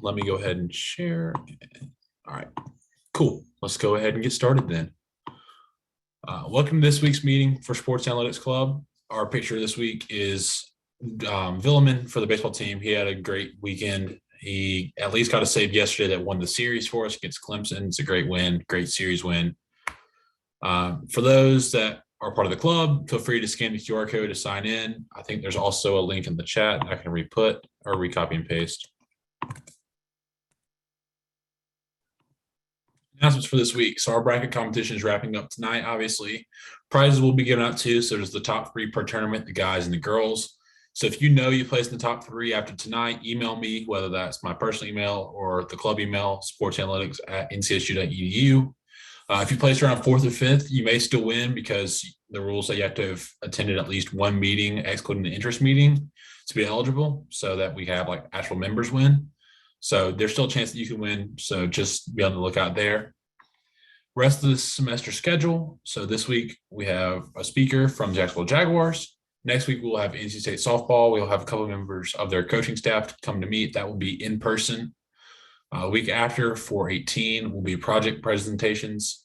Let me go ahead and share. All right, cool. Let's go ahead and get started then. Welcome to this week's meeting for Sports Analytics Club. Our picture this week is Villeman for the baseball team. He had a great weekend. He at least got a save yesterday that won the series for us against Clemson. It's a great win, great series win. For those that are part of the club, feel free to scan the QR code to sign in. I think there's also a link in the chat I can re-put or recopy and paste. Announcements for this week. So our bracket competition is wrapping up tonight, obviously. Prizes will be given out too. So there's the top 3 per tournament, the guys and the girls. So if you know you placed in the top 3 after tonight, email me, whether that's my personal email or the club email, sportsanalytics@ncsu.edu. If you place around 4th or 5th, you may still win because the rules say you have to have attended at least one meeting, excluding the interest meeting, to be eligible, so that we have like actual members win. So there's still a chance that you can win. So just be on the lookout there. Rest of the semester schedule. So this week we have a speaker from Jacksonville Jaguars. Next week we'll have NC State softball. We'll have a couple of members of their coaching staff to come to meet. That will be in person. Week after, 4/18, will be project presentations.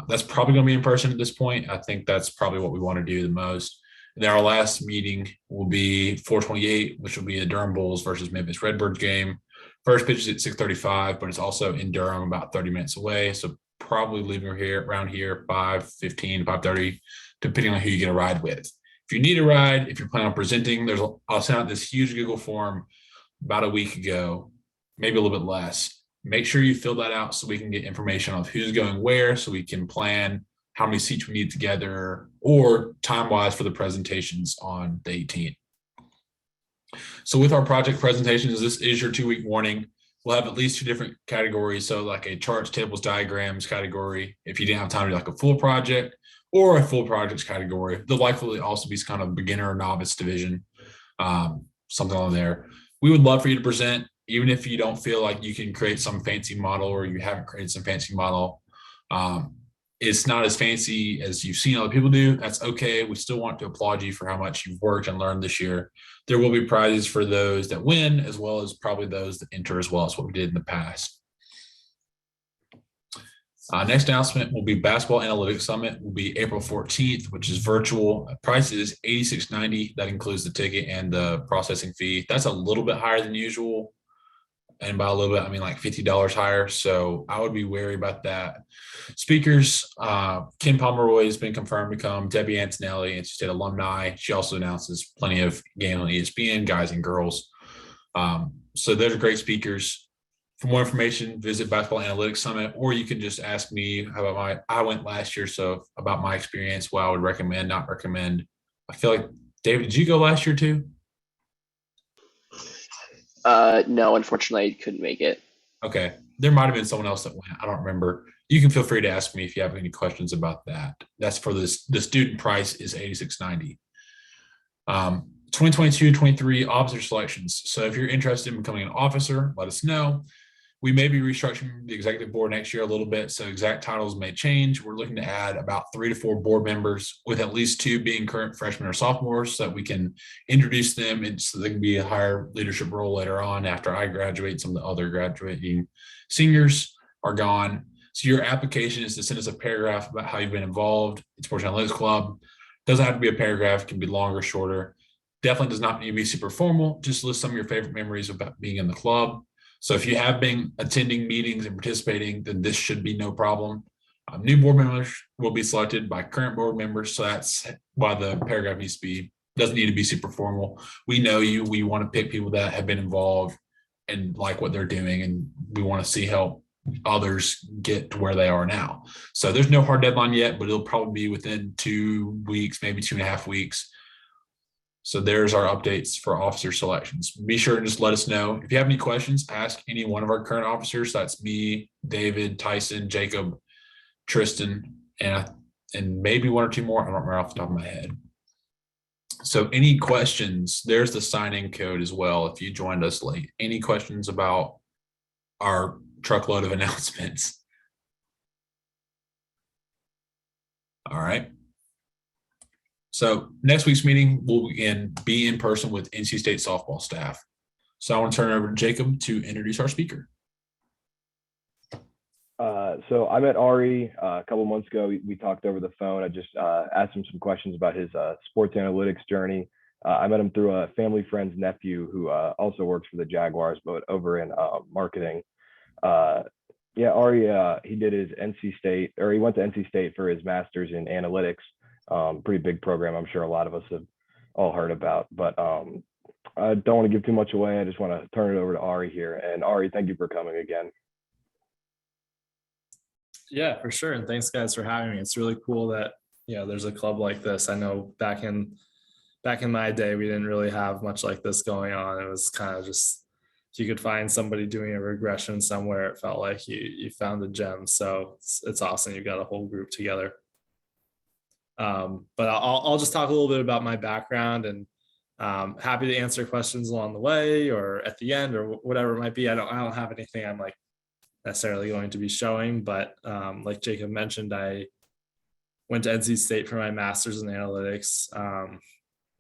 That's probably going to be in person at this point. I think that's probably what we want to do the most. And then our last meeting will be 4/28, which will be the Durham Bulls versus Memphis Redbirds game. First pitch is at 6:35, but it's also in Durham, about 30 minutes away. So probably leaving around here 5:15, 5:30, depending on who you get a ride with. If you need a ride, if you're planning on presenting, I'll send out this huge Google form about a week ago, maybe a little bit less. Make sure you fill that out so we can get information on who's going where, so we can plan how many seats we need together or time-wise for the presentations on the 18th. So with our project presentations, this is your 2-week warning. We'll have at least 2 different categories. So like a charts, tables, diagrams category, if you didn't have time to do like a full project, or a full projects category. There'll likely also be kind of beginner or novice division, something on there. We would love for you to present, even if you don't feel like you can create some fancy model or you haven't created some fancy model. It's not as fancy as you've seen other people do. That's okay. We still want to applaud you for how much you've worked and learned this year. There will be prizes for those that win, as well as probably those that enter, as well as what we did in the past. Next announcement will be Basketball Analytics Summit. Will be April 14th, which is virtual. Price is $86.90. That includes the ticket and the processing fee. That's a little bit higher than usual. And by a little bit, I mean like $50 higher. So I would be wary about that. Speakers, Ken Pomeroy has been confirmed to come. Debbie Antonelli, NC State alumni. She also announces plenty of games on ESPN, guys and girls. So those are great speakers. For more information, visit Basketball Analytics Summit, or you can just ask me about I went last year, so about my experience, what I would recommend, not recommend. I feel like, David, did you go last year too? No, unfortunately, I couldn't make it. Okay. There might have been someone else that went. I don't remember. You can feel free to ask me if you have any questions about that. That's for this. The student price is $86.90. 2022-23 officer selections. So if you're interested in becoming an officer, let us know. We may be restructuring the executive board next year a little bit, so exact titles may change. We're looking to add about 3 to 4 board members, with at least 2 being current freshmen or sophomores, so that we can introduce them and so they can be a higher leadership role later on after I graduate. Some of the other graduating seniors are gone. So your application is to send us a paragraph about how you've been involved in Sports Analytics Club. Doesn't have to be a paragraph, it can be longer, shorter. Definitely does not need to be super formal. Just list some of your favorite memories about being in the club. So if you have been attending meetings and participating, then this should be no problem. New board members will be selected by current board members. So that's why the paragraph doesn't need to be super formal. We know you. We want to pick people that have been involved and like what they're doing, and we want to see help others get to where they are now. So there's no hard deadline yet, but it'll probably be within 2 weeks, maybe 2.5 weeks. So there's our updates for officer selections. Be sure and just let us know. If you have any questions, ask any one of our current officers. That's me, David, Tyson, Jacob, Tristan, and maybe 1 or 2 more. I don't remember off the top of my head. So any questions, there's the sign-in code as well if you joined us late. Any questions about our truckload of announcements? All right. So next week's meeting will be in person with NC State softball staff. So I want to turn it over to Jacob to introduce our speaker. So I met Arri a couple months ago. We talked over the phone. I just asked him some questions about his sports analytics journey. I met him through a family friend's nephew who also works for the Jaguars, but over in marketing. Yeah, Arri, he did his NC State, or he went to NC State for his master's in analytics. Pretty big program. I'm sure a lot of us have all heard about, but I don't want to give too much away. I just want to turn it over to Arri here. And Arri, thank you for coming again. Yeah, for sure. And thanks guys for having me. It's really cool that, there's a club like this. I know back in my day, we didn't really have much like this going on. It was kind of just, if you could find somebody doing a regression somewhere, it felt like you found a gem. So it's awesome. You've got a whole group together. But I'll just talk a little bit about my background, and happy to answer questions along the way or at the end or whatever it might be. I don't have anything I'm like necessarily going to be showing, but like Jacob mentioned, I went to NC State for my master's in analytics.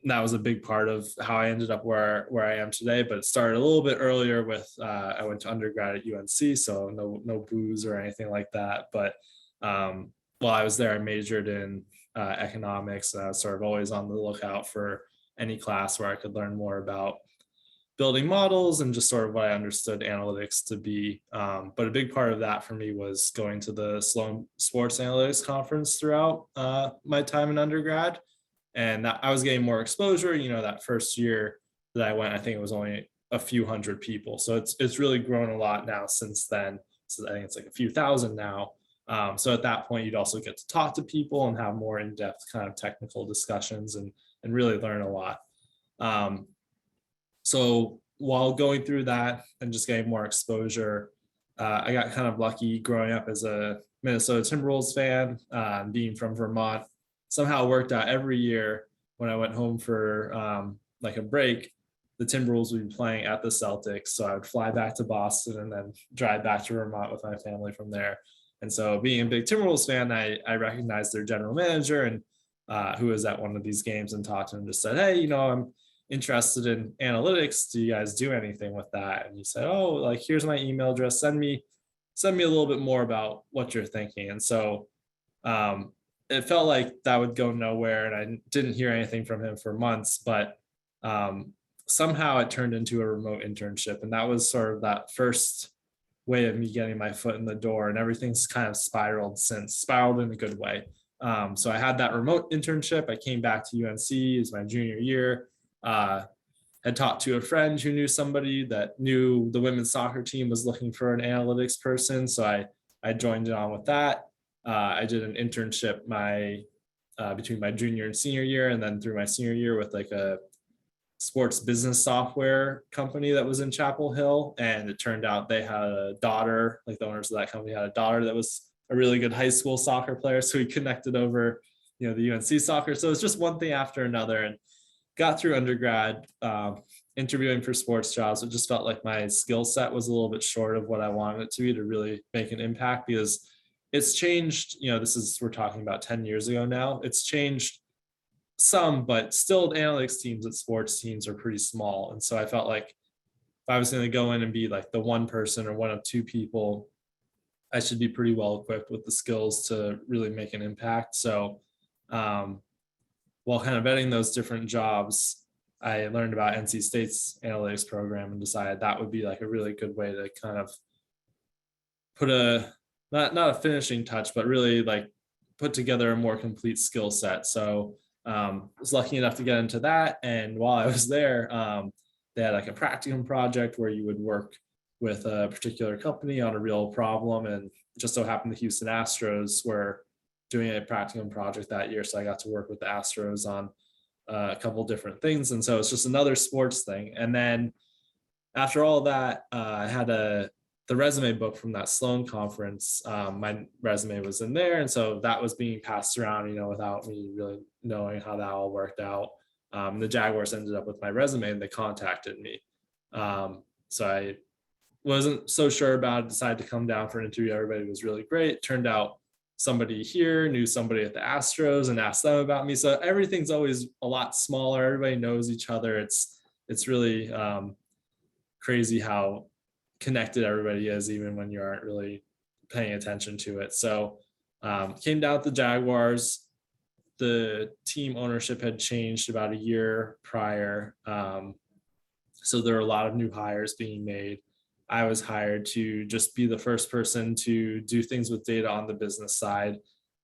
That was a big part of how I ended up where I am today, but it started a little bit earlier with I went to undergrad at UNC, so no booze or anything like that. But while I was there, I majored in economics. I was sort of always on the lookout for any class where I could learn more about building models and just sort of what I understood analytics to be. But a big part of that for me was going to the Sloan Sports Analytics Conference throughout my time in undergrad. And I was getting more exposure. That first year that I went, I think it was only a few hundred people. So it's really grown a lot now since then. So I think it's like a few thousand now. So at that point, you'd also get to talk to people and have more in-depth kind of technical discussions and really learn a lot. So while going through that and just getting more exposure, I got kind of lucky growing up as a Minnesota Timberwolves fan, being from Vermont. Somehow worked out every year when I went home for like a break, the Timberwolves would be playing at the Celtics. So I would fly back to Boston and then drive back to Vermont with my family from there. And so being a big Timberwolves fan, I recognized their general manager and who was at one of these games, and talked to him and just said, hey, I'm interested in analytics. Do you guys do anything with that? And he said, oh, like, here's my email address. Send me a little bit more about what you're thinking. And so it felt like that would go nowhere, and I didn't hear anything from him for months, but somehow it turned into a remote internship. And that was sort of that first way of me getting my foot in the door, and everything's kind of spiraled in a good way. So I had that remote internship. I came back to UNC as my junior year, had talked to a friend who knew somebody that knew the women's soccer team was looking for an analytics person. So I joined on with that. I did an internship between my junior and senior year, and then through my senior year with like a sports business software company that was in Chapel Hill. And it turned out they had a daughter, like the owners of that company had a daughter that was a really good high school soccer player. So we connected over, the UNC soccer. So it's just one thing after another, and got through undergrad, interviewing for sports jobs. It just felt like my skill set was a little bit short of what I wanted it to be to really make an impact, because it's changed. We're talking about 10 years ago now. It's changed some, but still analytics teams at sports teams are pretty small. And so I felt like if I was going to go in and be like the one person or one of two people, I should be pretty well equipped with the skills to really make an impact. So while kind of vetting those different jobs, I learned about NC State's analytics program and decided that would be like a really good way to kind of put not a finishing touch, but really like put together a more complete skill set. So I was lucky enough to get into that. And while I was there, they had like a practicum project where you would work with a particular company on a real problem. And just so happened the Houston Astros were doing a practicum project that year. So I got to work with the Astros on a couple different things. And so it's just another sports thing. And then after all that, I had the resume book from that Sloan conference. My resume was in there. And so that was being passed around, without me really knowing how that all worked out. The Jaguars ended up with my resume and they contacted me. So I wasn't so sure about it, decided to come down for an interview. Everybody was really great. Turned out somebody here knew somebody at the Astros and asked them about me. So everything's always a lot smaller. Everybody knows each other. It's really crazy how connected everybody is, even when you aren't really paying attention to it. So came down with the Jaguars. The team ownership had changed about a year prior. So there were a lot of new hires being made. I was hired to just be the first person to do things with data on the business side.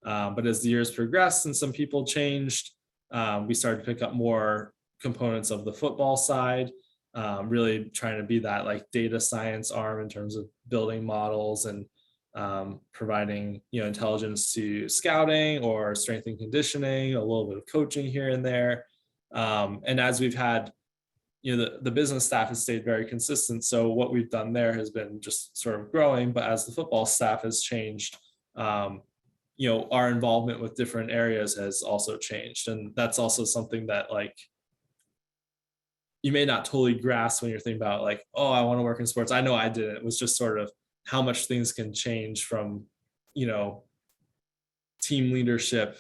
But as the years progressed and some people changed, we started to pick up more components of the football side, really trying to be that like data science arm in terms of building models and providing, intelligence to scouting or strength and conditioning, a little bit of coaching here and there. And as we've had, the business staff has stayed very consistent. So what we've done there has been just sort of growing, but as the football staff has changed, our involvement with different areas has also changed. And that's also something that like, you may not totally grasp when you're thinking about like, oh, I want to work in sports. I know I didn't. It was just sort of how much things can change from, team leadership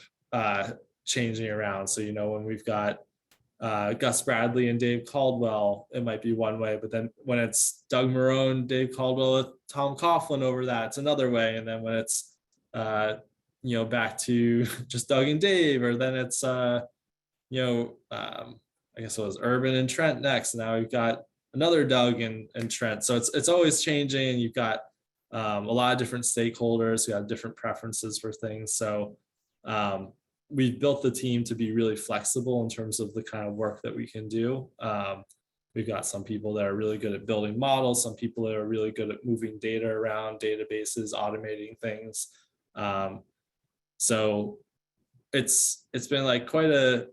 changing around. So, when we've got Gus Bradley and Dave Caldwell, it might be one way, but then when it's Doug Marrone, Dave Caldwell with Tom Coughlin over that, it's another way. And then when it's, back to just Doug and Dave, or then it's, I guess it was Urban and Trent next. Now we've got another Doug and Trent. So it's always changing. You've got a lot of different stakeholders who have different preferences for things. So we've built the team to be really flexible in terms of the kind of work that we can do. We've got some people that are really good at building models, some people that are really good at moving data around databases, automating things. So it's been like quite a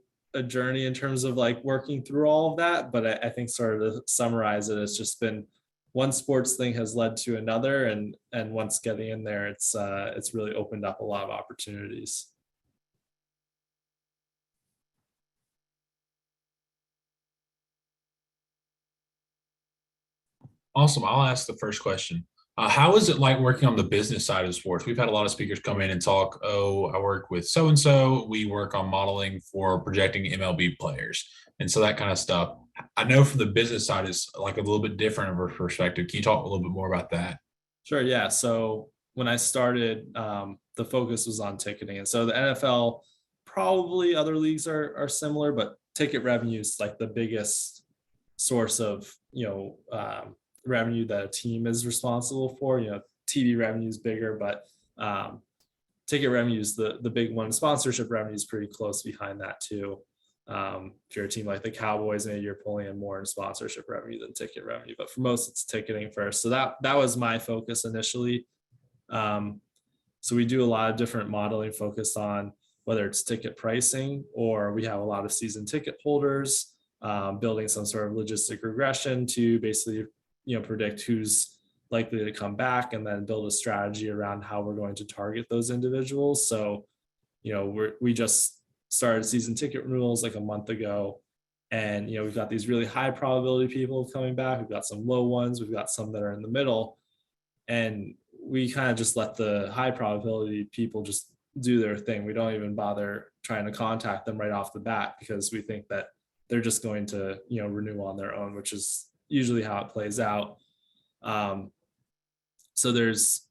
journey in terms of like working through all of that. But I think sort of to summarize it, it's just been one sports thing has led to another. And once getting in there, it's really opened up a lot of opportunities. Awesome. I'll ask the first question. How is it like working on the business side of sports? We've had a lot of speakers come in and talk, oh, I work with so-and-so. We work on modeling for projecting MLB players. And so that kind of stuff. I know from the business side is like a little bit different of a perspective. Can you talk a little bit more about that? Sure. Yeah. So when I started, the focus was on ticketing. And so the NFL, probably other leagues are similar, but ticket revenue is like the biggest source of, revenue that a team is responsible for. TV revenue is bigger, but ticket revenue is the big one. Sponsorship revenue is pretty close behind that too. If you're a team like the Cowboys, maybe you're pulling in more in sponsorship revenue than ticket revenue, but for most it's ticketing first. So that was my focus initially. So we do a lot of different modeling focused on whether it's ticket pricing, or we have a lot of season ticket holders, building some sort of logistic regression to basically predict who's likely to come back, and then build a strategy around how we're going to target those individuals. So, we just started season ticket renewals like a month ago, and we've got these really high probability people coming back. We've got some low ones. We've got some that are in the middle, and we kind of just let the high probability people just do their thing. We don't even bother trying to contact them right off the bat, because we think that they're just going to renew on their own, which is usually how it plays out. So there's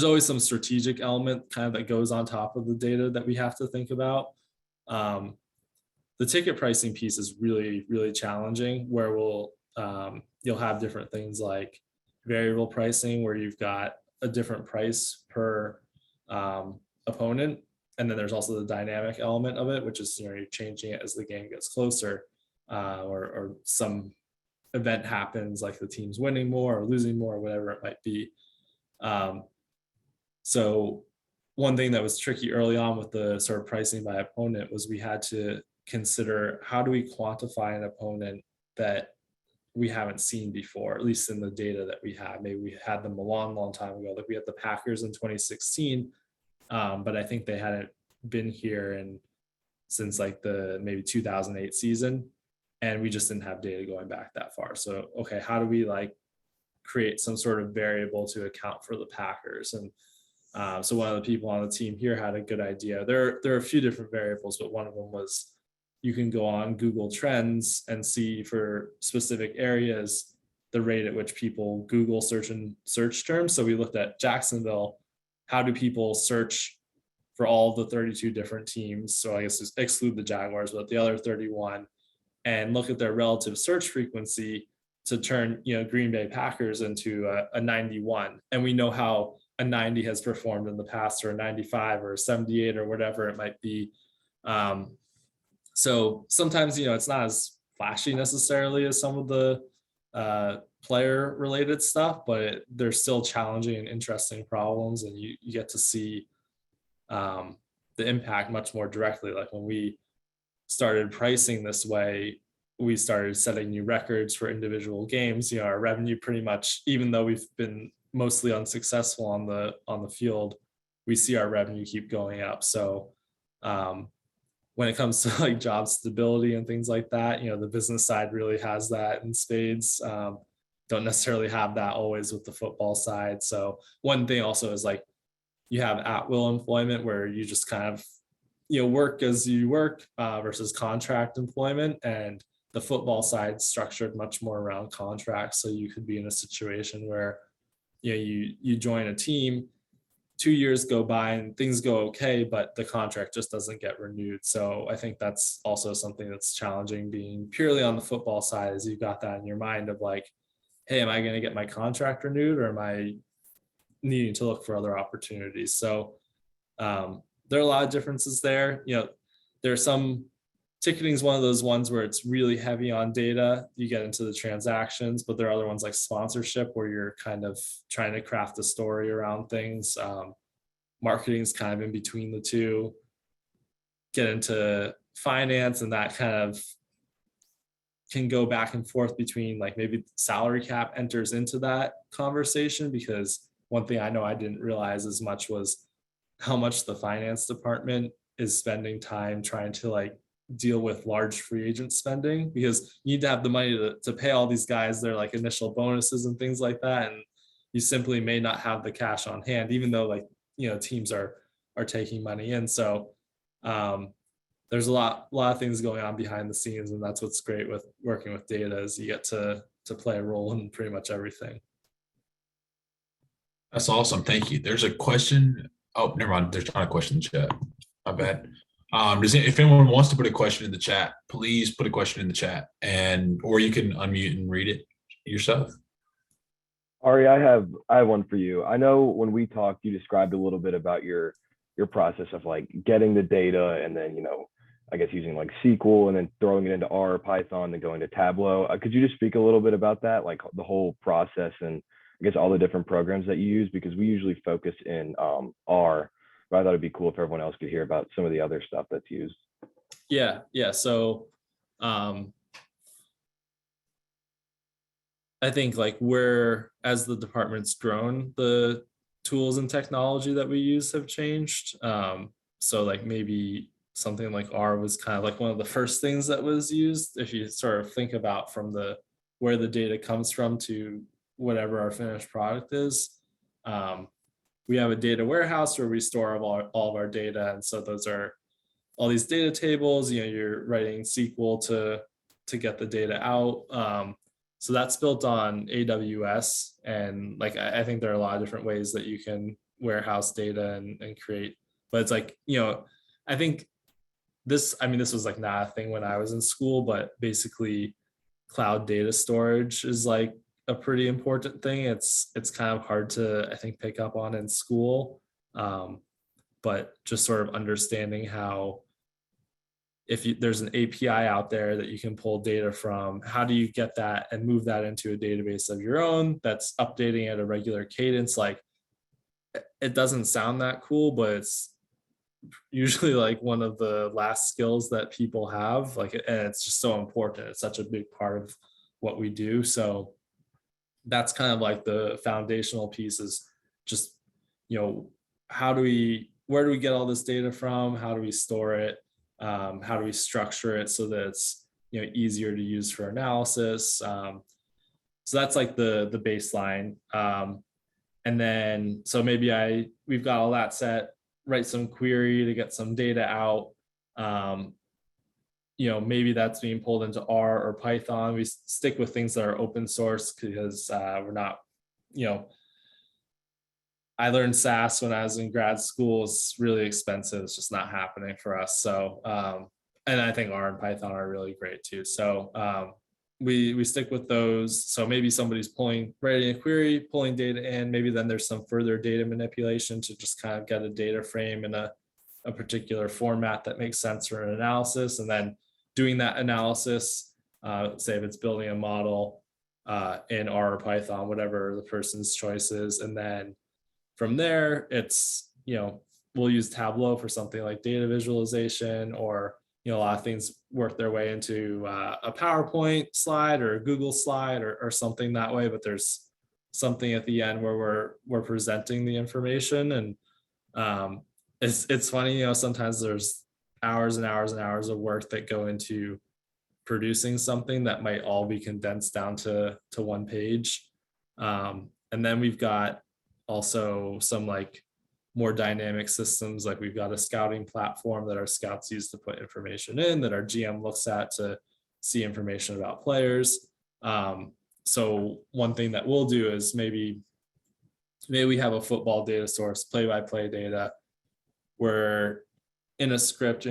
always some strategic element kind of that goes on top of the data that we have to think about. The ticket pricing piece is really, really challenging, where you'll have different things like variable pricing, where you've got a different price per opponent. And then there's also the dynamic element of it, which is, you're changing it as the game gets closer, or some event happens, like the team's winning more or losing more, or whatever it might be. So one thing that was tricky early on with the sort of pricing by opponent was we had to consider, how do we quantify an opponent that we haven't seen before, at least in the data that we have. Maybe we had them a long, long time ago. Like we had the Packers in 2016, but I think they hadn't been here since like the maybe 2008 season. And we just didn't have data going back that far. So, okay, how do we like create some sort of variable to account for the Packers? And so one of the people on the team here had a good idea. There are a few different variables, but one of them was, you can go on Google Trends and see for specific areas the rate at which people Google search terms. So we looked at Jacksonville. How do people search for all the 32 different teams? So I guess exclude the Jaguars, but the other 31, and look at their relative search frequency to turn, Green Bay Packers into a 91. And we know how a 90 has performed in the past, or a 95 or a 78 or whatever it might be. So sometimes, it's not as flashy necessarily as some of the player related stuff, but they're still challenging and interesting problems, and you get to see the impact much more directly. Like when we started pricing this way, we started setting new records for individual games. Our revenue pretty much, even though we've been mostly unsuccessful on the field, we see our revenue keep going up. So when it comes to like job stability and things like that, the business side really has that in spades. Don't necessarily have that always with the football side. So one thing also is like you have at-will employment, where you just kind of work as you work, versus contract employment. And the football side structured much more around contracts. So you could be in a situation where you join a team, 2 years go by and things go okay, but the contract just doesn't get renewed. So I think that's also something that's challenging being purely on the football side, is you've got that in your mind of like, hey, am I going to get my contract renewed, or am I needing to look for other opportunities? So there are a lot of differences there. There are some, ticketing is one of those ones where it's really heavy on data. You get into the transactions, but there are other ones like sponsorship, where you're kind of trying to craft a story around things. Marketing is kind of in between the two. Get into finance, and that kind of can go back and forth between, like, maybe salary cap enters into that conversation, because one thing I know I didn't realize as much was how much the finance department is spending time trying to like deal with large free agent spending, because you need to have the money to pay all these guys their like initial bonuses and things like that. And you simply may not have the cash on hand, even though like, teams are taking money in. So there's a lot of things going on behind the scenes, and that's what's great with working with data, is you get to play a role in pretty much everything. That's awesome. Thank you. There's a question. Oh, never mind. There's not a question in the chat. My bad. If anyone wants to put a question in the chat, please put a question in the chat, or you can unmute and read it yourself. Arri, I have one for you. I know when we talked, you described a little bit about your process of like getting the data, and then I guess using like SQL, and then throwing it into R or Python, then going to Tableau. Could you just speak a little bit about that, like the whole process, and I guess all the different programs that you use? Because we usually focus in R, but I thought it'd be cool if everyone else could hear about some of the other stuff that's used. Yeah. So I think like as the department's grown, the tools and technology that we use have changed. So like maybe something like R was kind of like one of the first things that was used, if you sort of think about from where the data comes from to whatever our finished product is. We have a data warehouse where we store all of our data. And so those are all these data tables, you're writing SQL to get the data out. So that's built on AWS. And like, I think there are a lot of different ways that you can warehouse data and create, but it's like, I think this was like not a thing when I was in school, but basically cloud data storage is like a pretty important thing. It's kind of hard to, I think, pick up on in school. But just sort of understanding how, if there's an API out there that you can pull data from, how do you get that and move that into a database of your own that's updating at a regular cadence? Like, it doesn't sound that cool, but it's usually like one of the last skills that people have, like, and it's just so important. It's such a big part of what we do. So that's kind of like the foundational piece, is just, where do we get all this data from? How do we store it? How do we structure it so that it's easier to use for analysis? So that's like the baseline. And then so maybe we've got all that set, write some query to get some data out. maybe that's being pulled into R or Python. We stick with things that are open source because we're not, I learned SAS when I was in grad school. It's really expensive. It's just not happening for us. So, and I think R and Python are really great too. So we stick with those. So maybe somebody's writing a query, pulling data in, maybe then there's some further data manipulation to just kind of get a data frame in a particular format that makes sense for an analysis. And then doing that analysis, say if it's building a model in R or Python, whatever the person's choice is. And then from there, it's, we'll use Tableau for something like data visualization, or, a lot of things work their way into a PowerPoint slide or a Google slide or something that way. But there's something at the end where we're presenting the information. And it's funny, sometimes there's hours and hours and hours of work that go into producing something that might all be condensed down to one page. And then we've got also some like more dynamic systems, like we've got a scouting platform that our scouts use to put information in, that our GM looks at to see information about players. So one thing that we'll do is maybe we have a football data source, play-by-play data. We're in a script,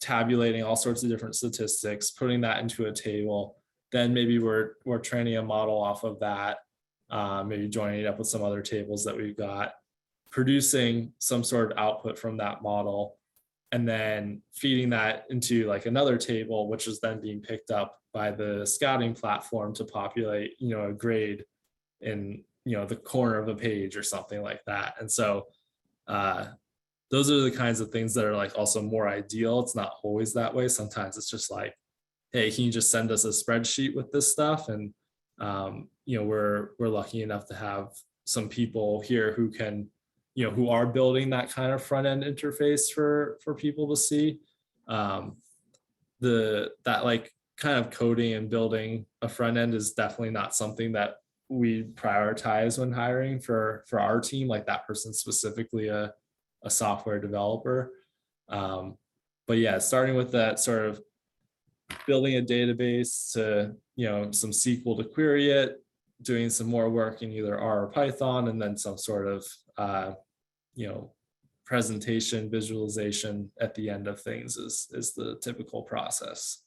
tabulating all sorts of different statistics, putting that into a table. Then maybe we're training a model off of that, maybe joining it up with some other tables that we've got, producing some sort of output from that model, and then feeding that into like another table, which is then being picked up by the scouting platform to populate, a grade in, the corner of a page or something like that. And so those are the kinds of things that are like also more ideal. It's not always that way. Sometimes it's just like, hey, can you just send us a spreadsheet with this stuff? And we're lucky enough to have some people here who can, who are building that kind of front end interface for people to see. That like kind of coding and building a front end is definitely not something that we prioritize when hiring for our team. Like that person's specifically a software developer. But yeah, starting with that sort of building a database to, some SQL to query it, doing some more work in either R or Python, and then some sort of, presentation visualization at the end of things is the typical process.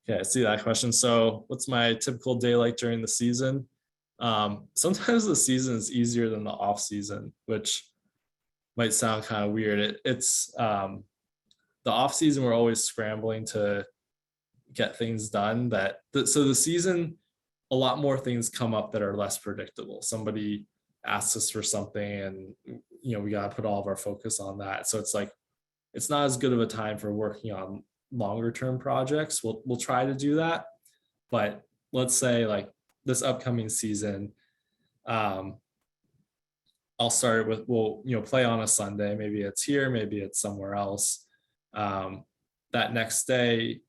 Okay, I see that question. So what's my typical day like during the season? Sometimes the season is easier than the off season, which might sound kind of weird. It's the off season, we're always scrambling to get things done. So the season, a lot more things come up that are less predictable. Somebody asks us for something, and we got to put all of our focus on that. So it's like it's not as good of a time for working on longer term projects. We'll try to do that, but let's say like this upcoming season, I'll start with, we'll play on a Sunday. Maybe it's here, maybe it's somewhere else. That next day,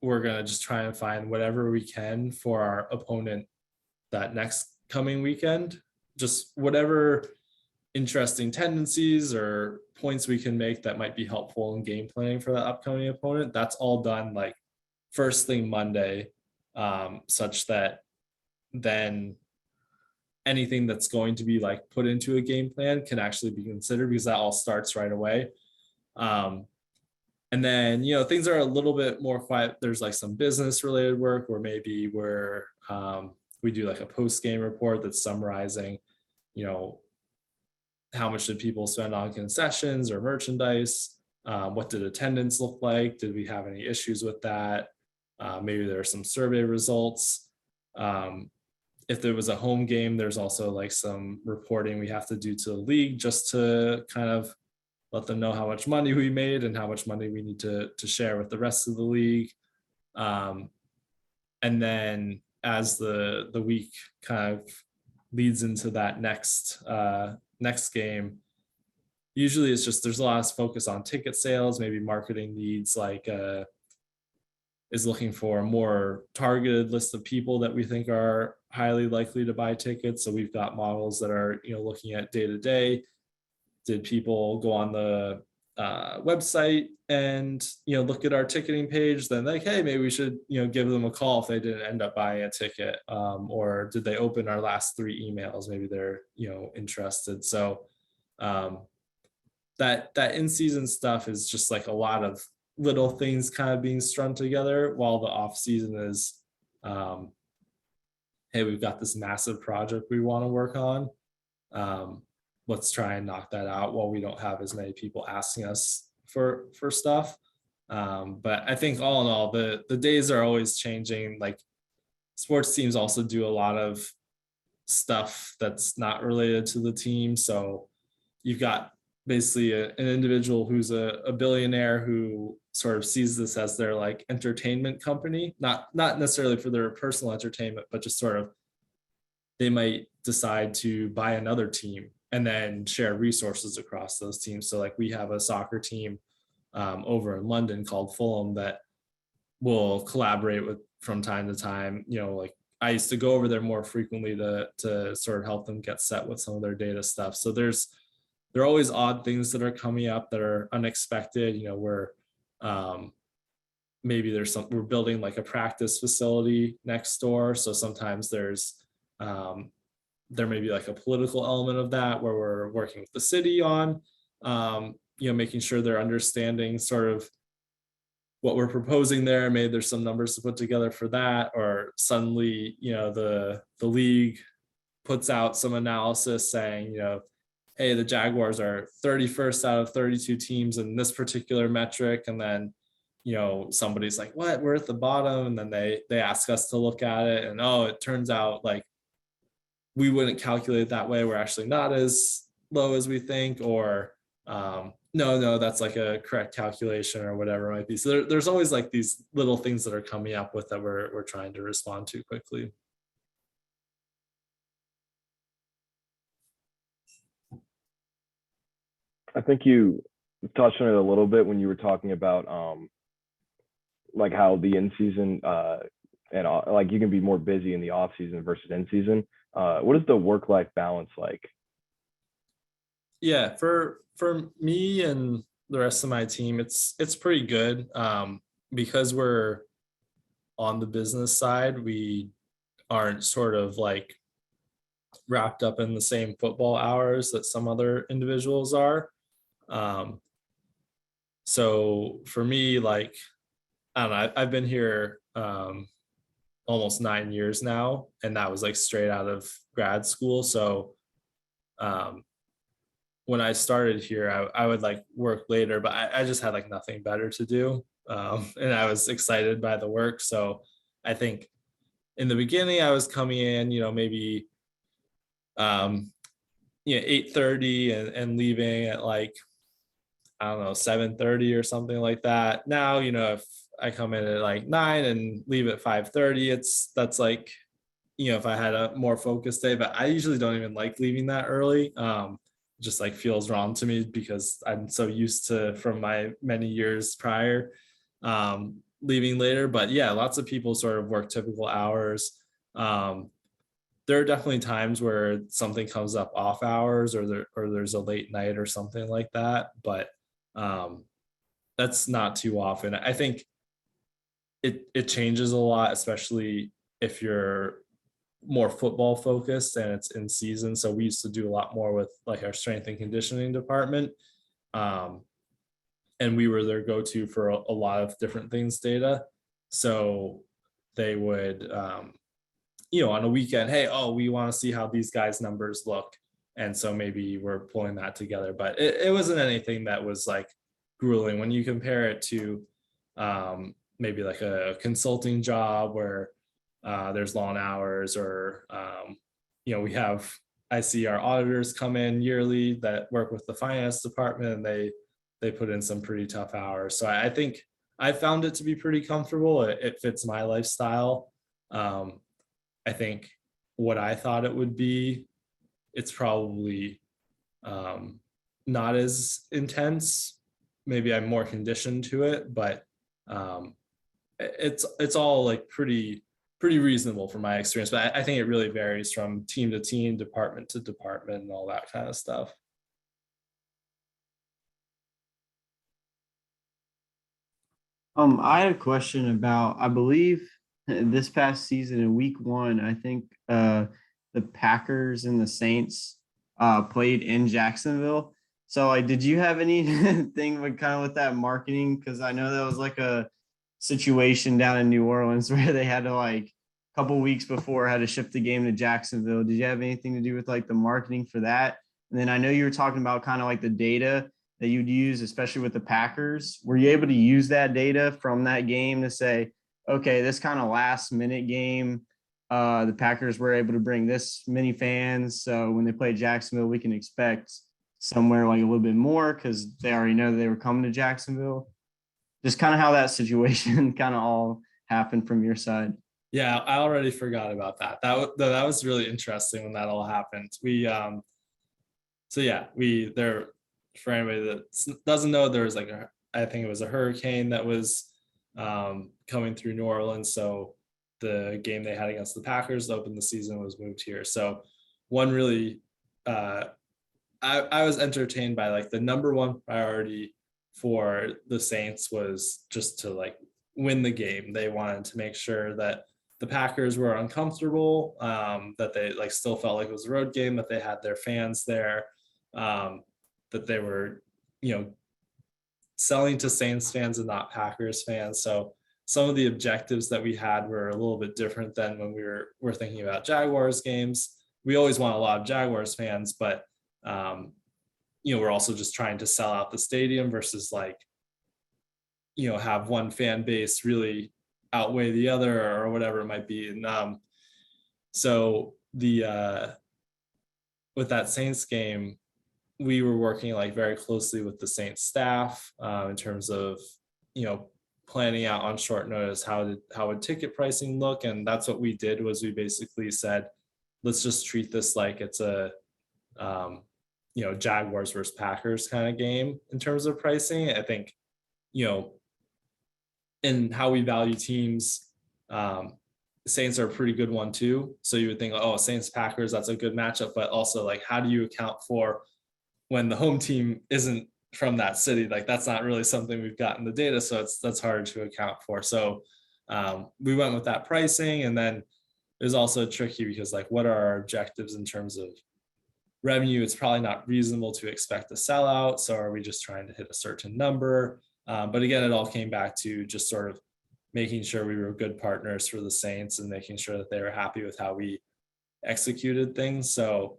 we're gonna just try and find whatever we can for our opponent that next coming weekend. Just whatever interesting tendencies or points we can make that might be helpful in game planning for that upcoming opponent. That's all done like first thing Monday, such that then anything that's going to be like put into a game plan can actually be considered, because that all starts right away. And then, things are a little bit more quiet. There's like some business related work, or maybe we do like a post-game report that's summarizing, how much did people spend on concessions or merchandise? What did attendance look like? Did we have any issues with that? Maybe there are some survey results. If there was a home game, there's also like some reporting we have to do to the league just to kind of let them know how much money we made and how much money we need to share with the rest of the league. And then as the week kind of leads into that next game, usually it's just, there's a lot of focus on ticket sales, maybe marketing needs, like is looking for a more targeted list of people that we think are highly likely to buy tickets. So we've got models that are, looking at day to day. Did people go on the website and look at our ticketing page? Then like, hey, maybe we should give them a call if they didn't end up buying a ticket, or did they open our last 3 emails? Maybe they're interested. So that in-season stuff is just like a lot of little things kind of being strung together, while the off season is hey, we've got this massive project we want to work on. Let's try and knock that out while we don't have as many people asking us for stuff. But I think all in all, the days are always changing. Like sports teams also do a lot of stuff that's not related to the team. So you've got basically an individual who's a billionaire who sort of sees this as their like entertainment company, not necessarily for their personal entertainment, but just sort of they might decide to buy another team and then share resources across those teams. So like we have a soccer team over in London called Fulham that will collaborate with from time to time. Like I used to go over there more frequently to sort of help them get set with some of their data stuff. So there are always odd things that are coming up that are unexpected. We're maybe we're building like a practice facility next door. So sometimes there may be like a political element of that where we're working with the city on, making sure they're understanding sort of what we're proposing there. Maybe there's some numbers to put together for that, or suddenly, the league puts out some analysis saying, hey, the Jaguars are 31st out of 32 teams in this particular metric. And then, somebody's like, what, we're at the bottom. And then they ask us to look at it. And, it turns out like we wouldn't calculate that way. We're actually not as low as we think, or no, that's like a correct calculation or whatever it might be. So there's always like these little things that are coming up with that we're trying to respond to quickly. I think you touched on it a little bit when you were talking about like how the in season and like you can be more busy in the off season versus in season. What is the work-life balance like? Yeah, for me and the rest of my team, it's pretty good. Because we're on the business side, we aren't sort of like wrapped up in the same football hours that some other individuals are. So for me, like, I don't know, I've been here almost 9 years now, and that was like straight out of grad school. So when I started here, I would like work later, but I just had like nothing better to do. And I was excited by the work. So I think in the beginning I was coming in, maybe 8:30 and leaving at like, I don't know, 7:30 or something like that. Now, if I come in at like 9 and leave at 5:30, that's like, if I had a more focused day, but I usually don't even like leaving that early. Just like feels wrong to me because I'm so used to, from my many years prior, leaving later. But yeah, lots of people sort of work typical hours. There are definitely times where something comes up off hours, or there's a late night or something like that, but that's not too often. I think it changes a lot, especially if you're more football focused and it's in season. So we used to do a lot more with like our strength and conditioning department, and we were their go-to for a lot of different things data. So they would on a weekend, hey, we want to see how these guys' numbers look, and so maybe we're pulling that together. But it wasn't anything that was like grueling when you compare it to maybe like a consulting job where there's long hours, or I see our auditors come in yearly that work with the finance department, and they put in some pretty tough hours. So I think I found it to be pretty comfortable. It fits my lifestyle. I think what I thought it would be, it's probably not as intense. Maybe I'm more conditioned to it, but it's all like pretty reasonable from my experience, but I think it really varies from team to team, department to department, and all that kind of stuff. I had a question about, I believe this past season in week 1, I think the Packers and the Saints played in Jacksonville. So like, did you have anything with kind of with that marketing? Because I know that was like a situation down in New Orleans where they had to like a couple weeks before had to ship the game to Jacksonville. Did you have anything to do with like the marketing for that? And then I know you were talking about kind of like the data that you'd use, especially with the Packers. Were you able to use that data from that game to say, okay, this kind of last minute game, the Packers were able to bring this many fans. So when they play Jacksonville, we can expect somewhere like a little bit more because they already know that they were coming to Jacksonville. Just kind of how that situation kind of all happened from your side. Yeah, I already forgot about that. That was really interesting when that all happened. There, for anybody that doesn't know, there was like I think it was a hurricane that was coming through New Orleans. So the game they had against the Packers to open the season was moved here. So one really, I was entertained by like the number one priority for the Saints was just to like win the game. They wanted to make sure that the Packers were uncomfortable, that they like still felt like it was a road game, that they had their fans there, that they were, selling to Saints fans and not Packers fans. So some of the objectives that we had were a little bit different than when we were thinking about Jaguars games. We always want a lot of Jaguars fans, but we're also just trying to sell out the stadium versus like, have one fan base really outweigh the other or whatever it might be. And so with that Saints game, we were working like very closely with the Saints staff in terms of, planning out on short notice how would ticket pricing look. And that's what we did was we basically said, let's just treat this like it's a, Jaguars versus Packers kind of game in terms of pricing. I think, in how we value teams, Saints are a pretty good one too. So you would think, oh, Saints Packers, that's a good matchup, but also like, how do you account for when the home team isn't from that city? Like that's not really something we've got in the data. So that's hard to account for. So we went with that pricing. And then it was also tricky because like, what are our objectives in terms of revenue? It's probably not reasonable to expect a sellout. So are we just trying to hit a certain number? But again, it all came back to just sort of making sure we were good partners for the Saints and making sure that they were happy with how we executed things. So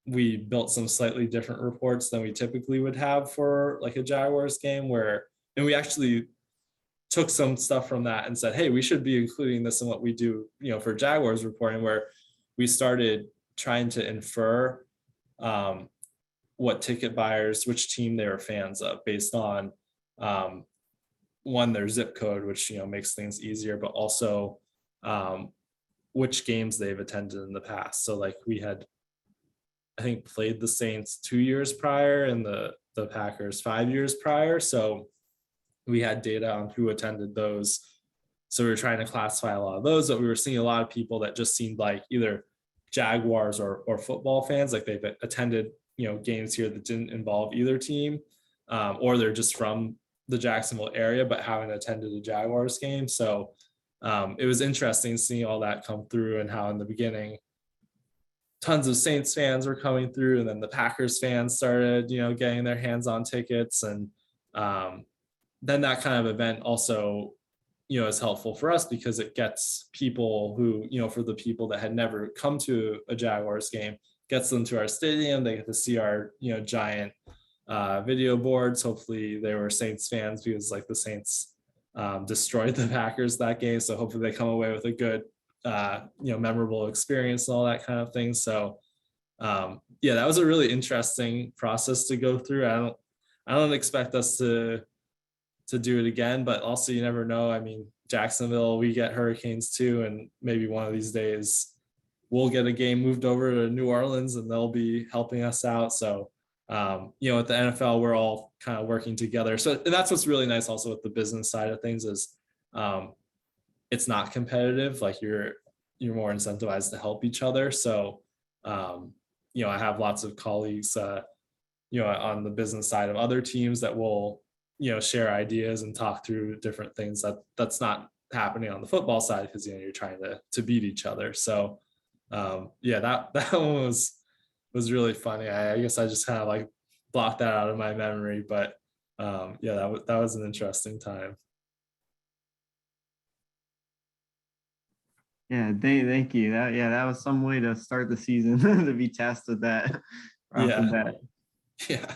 we built some slightly different reports than we typically would have for like a Jaguars game and we actually took some stuff from that and said, hey, we should be including this in what we do, for Jaguars reporting, where we started trying to infer what ticket buyers, which team they were fans of based on one, their zip code, which, makes things easier, but also which games they've attended in the past. So like we had, I think, played the Saints 2 years prior and the Packers 5 years prior. So we had data on who attended those. So we were trying to classify a lot of those, but we were seeing a lot of people that just seemed like either Jaguars or football fans, like they've attended, games here that didn't involve either team, or they're just from the Jacksonville area, but haven't attended a Jaguars game. So it was interesting seeing all that come through and how in the beginning, tons of Saints fans were coming through, and then the Packers fans started, getting their hands on tickets. And then that kind of event also, is helpful for us because it gets people who, for the people that had never come to a Jaguars game, gets them to our stadium. They get to see our, giant video boards. Hopefully they were Saints fans because like the Saints destroyed the Packers that game. So hopefully they come away with a good, memorable experience and all that kind of thing. So that was a really interesting process to go through. I don't expect us to do it again, but also you never know. I mean, Jacksonville, we get hurricanes too, and maybe one of these days we'll get a game moved over to New Orleans and they'll be helping us out. So at the NFL, we're all kind of working together. So and that's what's really nice also with the business side of things is it's not competitive. Like you're more incentivized to help each other. So, I have lots of colleagues, on the business side of other teams that will, share ideas and talk through different things that's not happening on the football side because, you're trying to beat each other. So, that one was really funny. I guess I just kind of like blocked that out of my memory, but that was an interesting time. Yeah, thank you. That was some way to start the season to be tasked with that right off the bat. Yeah.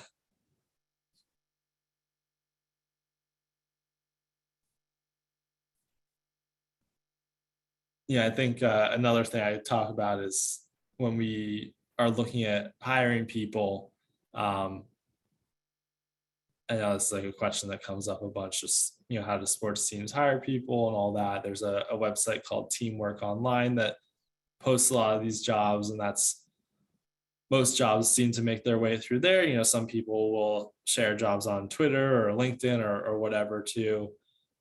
Yeah, I think another thing I talk about is when we are looking at hiring people. I know it's like a question that comes up a bunch, just, how do sports teams hire people and all that. There's a website called Teamwork Online that posts a lot of these jobs, and most jobs seem to make their way through there. Some people will share jobs on Twitter or LinkedIn or whatever too.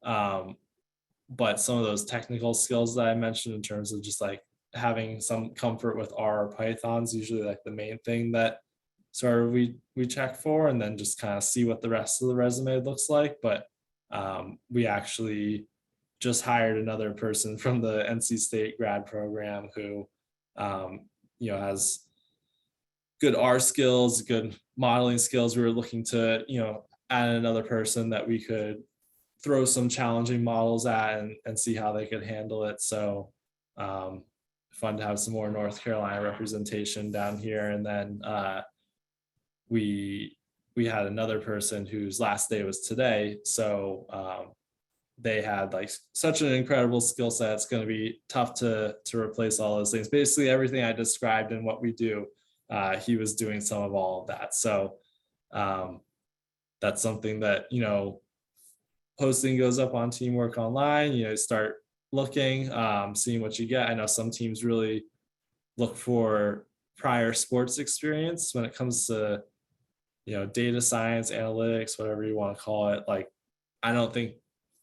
But some of those technical skills that I mentioned in terms of just like having some comfort with R or Python's usually like the main thing that sort of we check for, and then just kind of see what the rest of the resume looks like. But we actually just hired another person from the NC State grad program who has good R skills, good modeling skills. We were looking to add another person that we could throw some challenging models at and see how they could handle it. So fun to have some more North Carolina representation down here. And then we had another person whose last day was today. So they had like such an incredible skill set. It's going to be tough to replace all those things. Basically everything I described in what we do, he was doing some of all of that. So that's something that, posting goes up on Teamwork Online, start looking, seeing what you get. I know some teams really look for prior sports experience when it comes to, data science, analytics, whatever you want to call it. Like, I don't think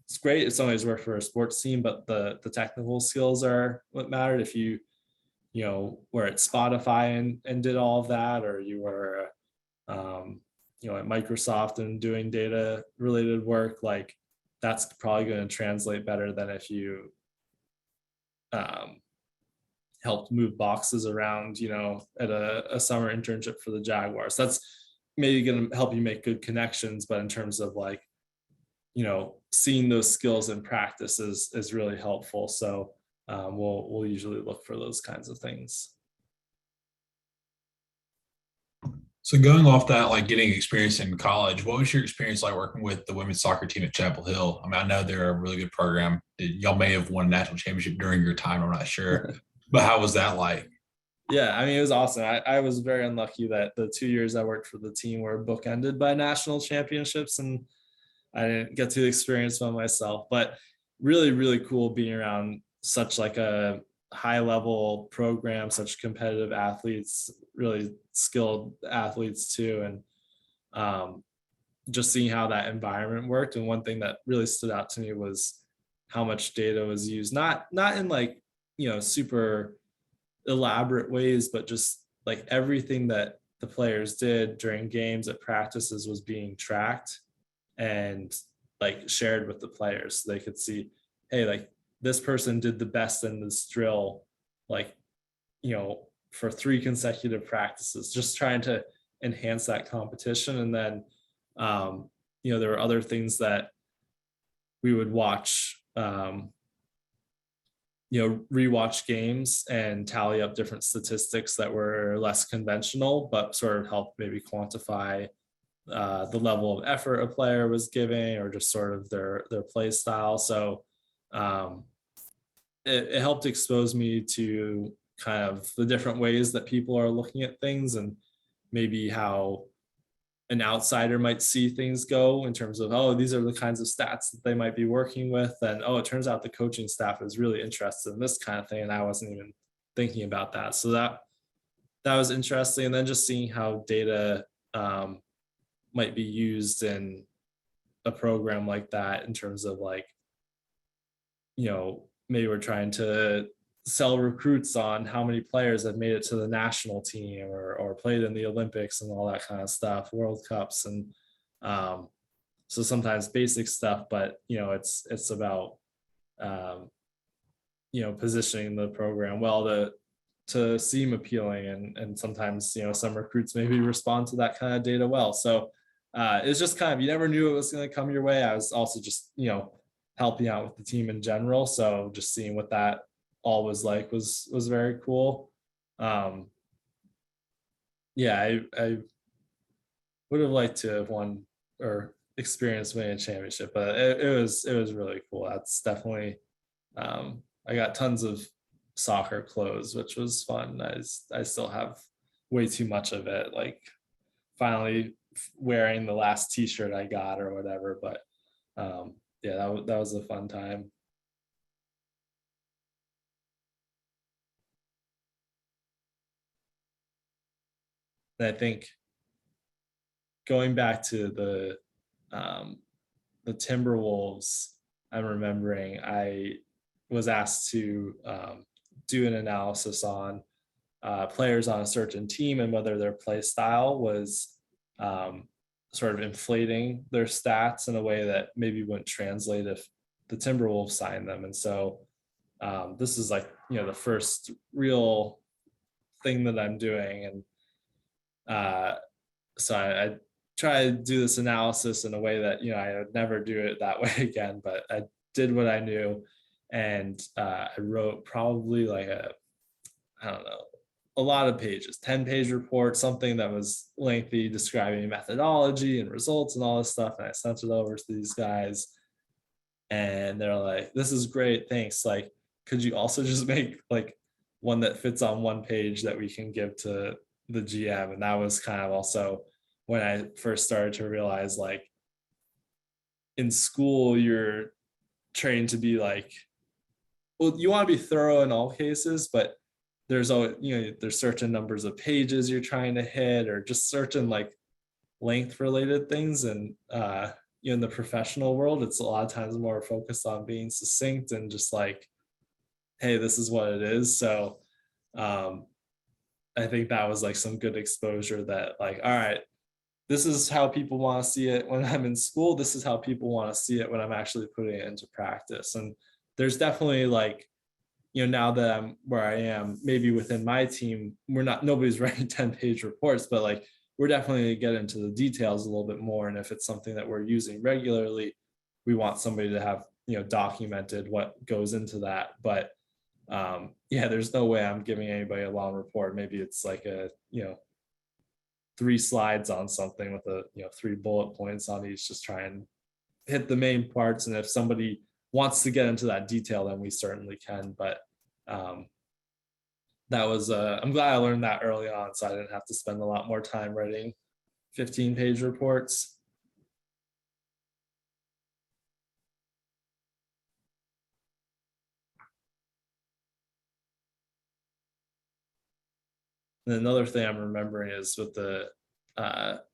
it's great if somebody's worked for a sports team, but the technical skills are what mattered. If you were at Spotify and did all of that, or you were, at Microsoft and doing data related work, like that's probably going to translate better than if you helped move boxes around, at a summer internship for the Jaguars. That's maybe going to help you make good connections, but in terms of like, seeing those skills in practice is really helpful. So we'll usually look for those kinds of things. So going off that, like getting experience in college, what was your experience like working with the women's soccer team at Chapel Hill? I mean, I know they're a really good program. Y'all may have won a national championship during your time, I'm not sure. But how was that like? Yeah, I mean, it was awesome. I was very unlucky that the 2 years I worked for the team were bookended by national championships, and I didn't get to experience one myself. But really, really cool being around such like a high level program, such competitive athletes, really skilled athletes too. And just seeing how that environment worked. And one thing that really stood out to me was how much data was used, not in like, super elaborate ways, but just like everything that the players did during games at practices was being tracked and like shared with the players. So they could see, hey, like this person did the best in this drill, like, for 3 consecutive practices, just trying to enhance that competition. And then, there were other things that we would watch, rewatch games and tally up different statistics that were less conventional, but sort of help maybe quantify the level of effort a player was giving, or just sort of their play style. So it helped expose me to kind of the different ways that people are looking at things, and maybe how an outsider might see things go in terms of, oh, these are the kinds of stats that they might be working with. And, oh, it turns out the coaching staff is really interested in this kind of thing, and I wasn't even thinking about that. So that was interesting. And then just seeing how data might be used in a program like that in terms of like maybe we're trying to sell recruits on how many players have made it to the national team or played in the Olympics and all that kind of stuff, World Cups. And so sometimes basic stuff, but it's about positioning the program well to seem appealing, and sometimes some recruits maybe respond to that kind of data well. So it's just kind of, you never knew it was going to come your way. I was also just helping out with the team in general, so just seeing what that all was like was very cool. I would have liked to have won or experienced winning a championship, but it was really cool. That's definitely I got tons of soccer clothes, which was fun. I still have way too much of it, like finally wearing the last t-shirt I got or whatever, but that was a fun time. And I think going back to the Timberwolves, I'm remembering I was asked to do an analysis on players on a certain team and whether their play style was sort of inflating their stats in a way that maybe wouldn't translate if the Timberwolves signed them. And so this is like, the first real thing that I'm doing. And so I try to do this analysis in a way that, I would never do it that way again, but I did what I knew. And I wrote probably like a lot of pages, 10-page report, something that was lengthy, describing methodology and results and all this stuff. And I sent it over to these guys, and they're like, "This is great, thanks. Like, could you also just make like one that fits on one page that we can give to the GM?" And that was kind of also when I first started to realize, like, in school, you're trained to be like, well, you want to be thorough in all cases, but there's always, there's certain numbers of pages you're trying to hit, or just certain like length related things. And in the professional world, it's a lot of times more focused on being succinct and just like, hey, this is what it is. So I think that was like some good exposure that, like, all right, this is how people want to see it when I'm in school. This is how people want to see it when I'm actually putting it into practice. And there's definitely like, now that I'm where I am, maybe within my team, nobody's writing 10-page reports, but like, we're definitely get into the details a little bit more. And if it's something that we're using regularly, we want somebody to have, documented what goes into that. But there's no way I'm giving anybody a long report. Maybe it's like a, 3 slides on something with 3 bullet points on each, just try and hit the main parts. And if somebody wants to get into that detail, then we certainly can. But that was I'm glad I learned that early on, so I didn't have to spend a lot more time writing 15-page reports. And another thing I'm remembering is with the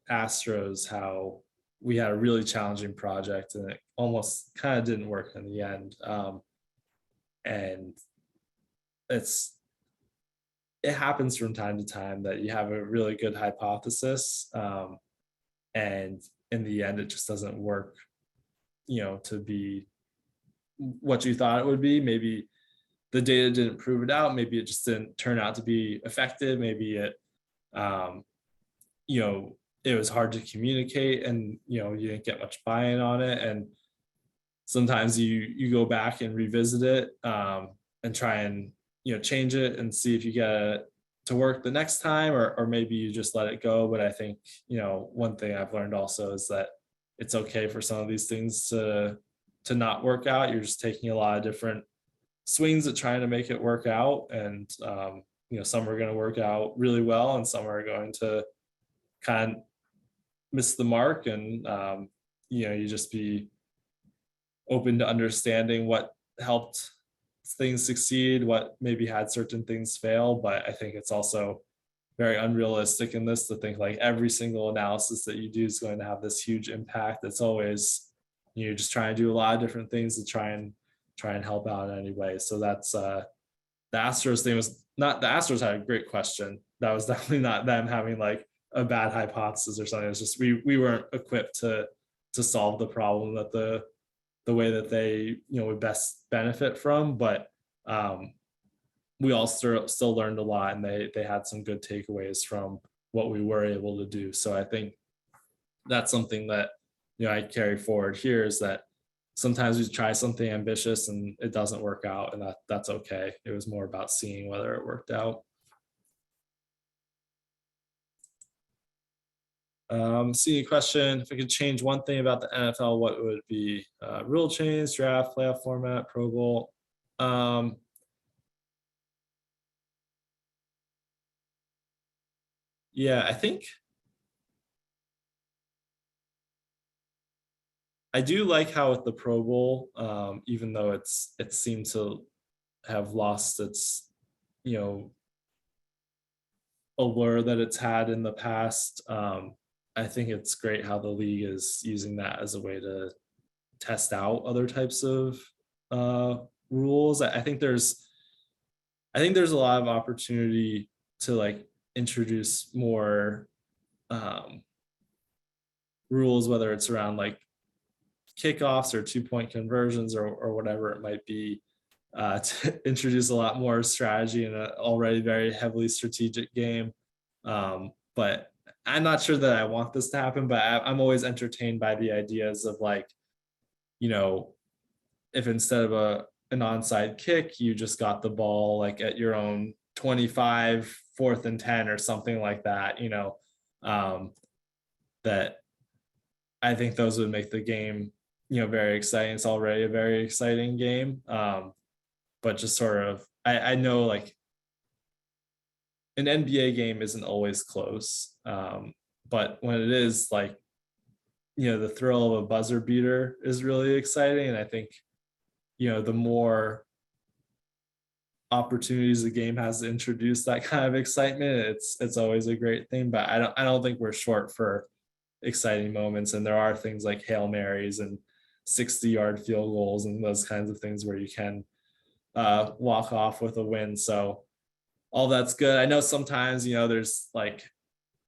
Astros, how we had a really challenging project and it almost kind of didn't work in the end. And it happens from time to time that you have a really good hypothesis, and in the end, it just doesn't work, to be what you thought it would be. Maybe the data didn't prove it out. Maybe it just didn't turn out to be effective. Maybe it, it was hard to communicate, and you didn't get much buy-in on it. And sometimes you go back and revisit it, and try and change it and see if you get it to work the next time, or maybe you just let it go. But I think one thing I've learned also is that it's okay for some of these things to not work out. You're just taking a lot of different swings at trying to make it work out, and some are going to work out really well and some are going to kind of miss the mark. And you just be open to understanding what helped things succeed, what maybe had certain things fail. But I think it's also very unrealistic in this to think like every single analysis that you do is going to have this huge impact. It's always, you're just trying to do a lot of different things to try and try and help out in any way. So that's the Astros thing was not, the Astros had a great question. That was definitely not them having like a bad hypothesis or something. It's just we weren't equipped to solve the problem that the way that they would best benefit from. But we all still learned a lot, and they had some good takeaways from what we were able to do. So I think that's something that I carry forward here, is that sometimes we try something ambitious and it doesn't work out, and that's okay. It was more about seeing whether it worked out. See a question: if I could change one thing about the NFL, what would it be? Rule change, draft, playoff format, Pro Bowl. Yeah, I think I do like how with the Pro Bowl, even though it seemed to have lost its, allure that it's had in the past. I think it's great how the league is using that as a way to test out other types of rules. I think there's a lot of opportunity to like introduce more rules, whether it's around like kickoffs or 2-point conversions or whatever it might be, to introduce a lot more strategy in an already very heavily strategic game. But I'm not sure that I want this to happen, but I'm always entertained by the ideas of like, if instead of an onside kick, you just got the ball like at your own 25, 4th and 10 or something like that, that I think those would make the game, very exciting. It's already a very exciting game. But just sort of, I know like an NBA game isn't always close. But when it is, like, the thrill of a buzzer beater is really exciting. And I think, the more opportunities the game has to introduce that kind of excitement, it's always a great thing. But I don't think we're short for exciting moments. And there are things like Hail Marys and 60-yard field goals and those kinds of things where you can walk off with a win. So all that's good. I know sometimes, there's like,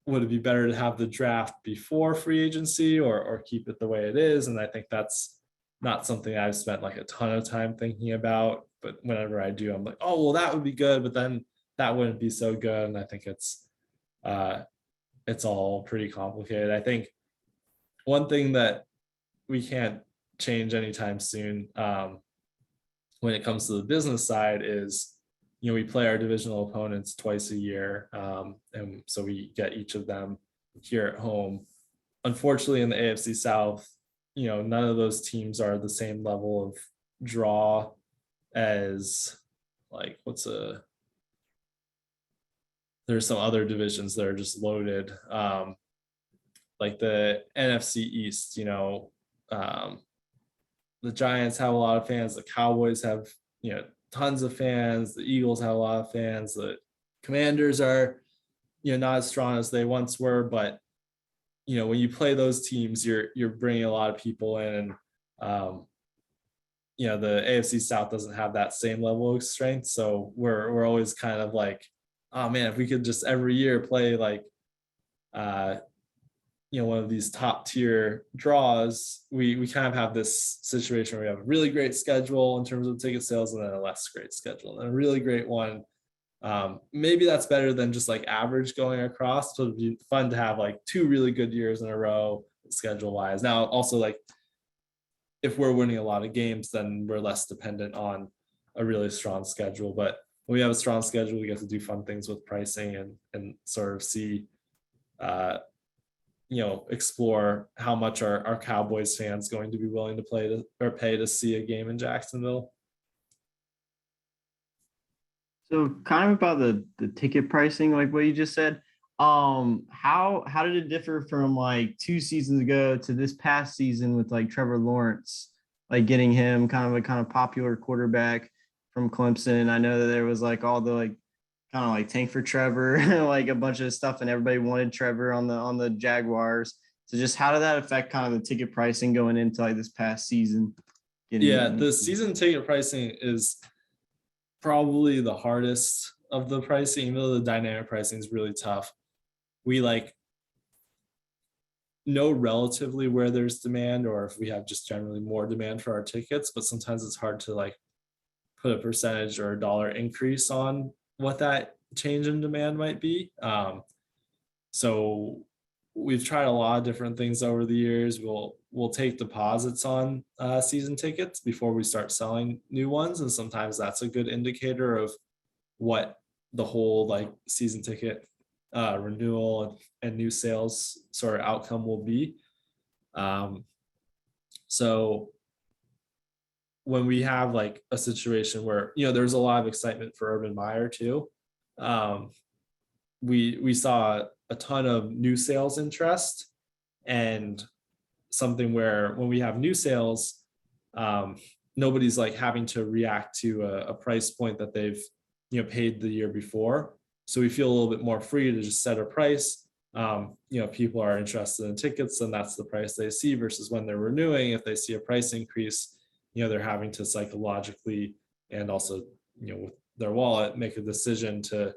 would it be better to have the draft before free agency or keep it the way it is? And I think that's not something I've spent like a ton of time thinking about, but whenever I do, I'm like, oh, well, that would be good, but then that wouldn't be so good. And I think it's all pretty complicated. I think one thing that we can't change anytime soon, when it comes to the business side, is we play our divisional opponents twice a year, and so we get each of them here at home. Unfortunately, in the AFC South, none of those teams are the same level of draw as like there's some other divisions that are just loaded, like the NFC East. The Giants have a lot of fans. The Cowboys have tons of fans. The Eagles have a lot of fans. The Commanders are not as strong as they once were, but when you play those teams, you're bringing a lot of people in, and the AFC South doesn't have that same level of strength. So we're always kind of like, oh man, if we could just every year play like one of these top tier draws, we kind of have this situation where we have a really great schedule in terms of ticket sales, and then a less great schedule, and a really great one. Maybe that's better than just like average going across. So it'd be fun to have like 2 really good years in a row schedule wise. Now, also, like, if we're winning a lot of games, then we're less dependent on a really strong schedule. But when we have a strong schedule, we get to do fun things with pricing and sort of see, explore how much our Cowboys fans going to be willing to pay to see a game in Jacksonville. So kind of about the ticket pricing, like what you just said, how did it differ from like 2 seasons ago to this past season with like Trevor Lawrence, like getting him kind of popular quarterback from Clemson? I know that there was like all the like kind of like tank for Trevor, like a bunch of stuff, and everybody wanted Trevor on the Jaguars. So just how did that affect kind of the ticket pricing going into like this past season? Yeah, the season ticket pricing is probably the hardest of the pricing, even though the dynamic pricing is really tough. We like know relatively where there's demand, or if we have just generally more demand for our tickets, but sometimes it's hard to like put a percentage or a dollar increase on what that change in demand might be. So we've tried a lot of different things over the years. We'll take deposits on season tickets before we start selling new ones, and sometimes that's a good indicator of what the whole like season ticket renewal and new sales sort of outcome will be. So when we have like a situation where there's a lot of excitement for Urban Meyer too, we saw a ton of new sales interest, and something where when we have new sales, nobody's like having to react to a price point that they've paid the year before. So we feel a little bit more free to just set a price. People are interested in tickets, and that's the price they see, versus when they're renewing, if they see a price increase, they're having to psychologically and also with their wallet make a decision to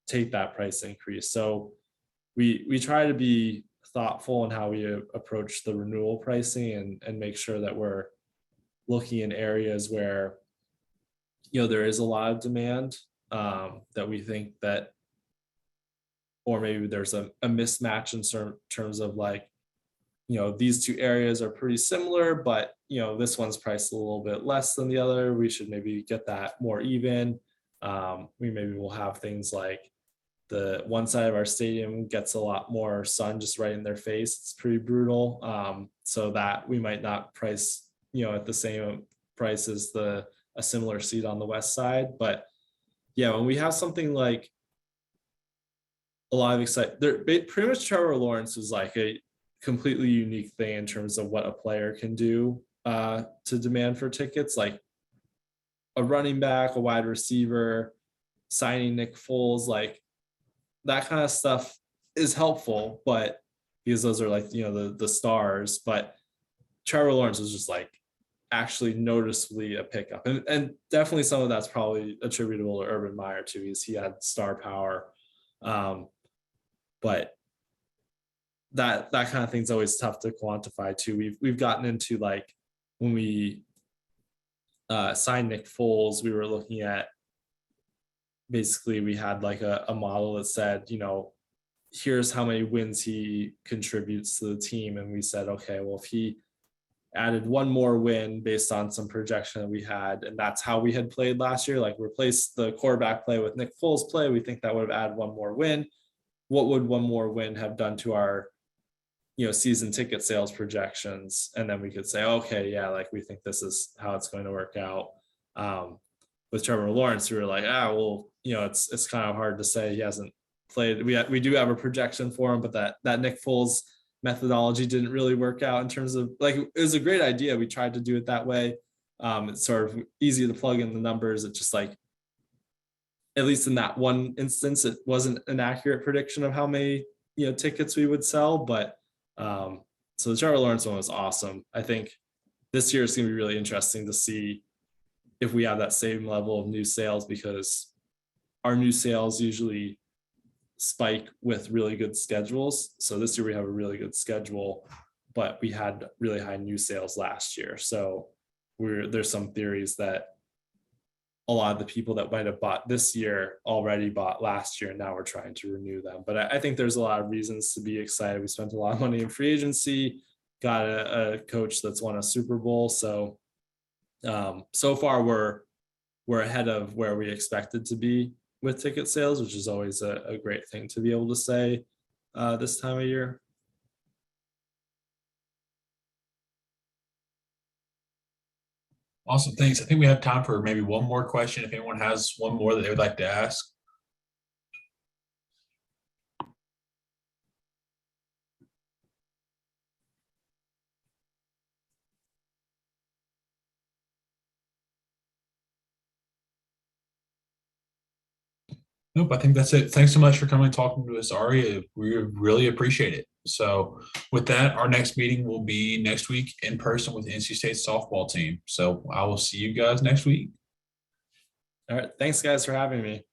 take that price increase. So we try to be thoughtful in how we approach the renewal pricing, and make sure that we're looking in areas where there is a lot of demand, that we think that, or maybe there's a mismatch in terms of like, these two areas are pretty similar, but this one's priced a little bit less than the other. We should maybe get that more even. We maybe will have things like the one side of our stadium gets a lot more sun just right in their face. It's pretty brutal. So that we might not price, at the same price as a similar seat on the west side. But yeah, when we have something like a lot of excitement, pretty much Trevor Lawrence was like a completely unique thing in terms of what a player can do to demand for tickets, like a running back, a wide receiver, signing Nick Foles, like that kind of stuff is helpful, but because those are like, the stars. But Trevor Lawrence was just like actually noticeably a pickup, and definitely some of that's probably attributable to Urban Meyer too, because he had star power. But that kind of thing's always tough to quantify too. We've gotten into like when we signed Nick Foles, we were looking at, basically we had like a model that said, here's how many wins he contributes to the team. And we said, okay, well, if he added one more win based on some projection that we had, and that's how we had played last year, like replace the quarterback play with Nick Foles play, we think that would have added one more win. What would one more win have done to our season ticket sales projections? And then we could say, okay, yeah, like we think this is how it's going to work out. With Trevor Lawrence, we were like, well, it's kind of hard to say. He hasn't played. We do have a projection for him, but that Nick Foles methodology didn't really work out in terms of, like, it was a great idea. We tried to do it that way. It's sort of easy to plug in the numbers. It just like, at least in that one instance, it wasn't an accurate prediction of how many tickets we would sell. But so the Trevor Lawrence one was awesome. I think this year is going to be really interesting to see if we have that same level of new sales, because our new sales usually spike with really good schedules. So this year we have a really good schedule, but we had really high new sales last year. So there's some theories that a lot of the people that might have bought this year already bought last year, and now we're trying to renew them. But I think there's a lot of reasons to be excited. We spent a lot of money in free agency, got a coach that's won a Super Bowl. So so far we're ahead of where we expected to be with ticket sales, which is always a great thing to be able to say this time of year. Awesome, thanks. I think we have time for maybe one more question. If anyone has one more that they would like to ask. Nope, I think that's it. Thanks so much for coming and talking to us, Ari. We really appreciate it. So with that, our next meeting will be next week in person with the NC State softball team. So I will see you guys next week. All right. Thanks, guys, for having me.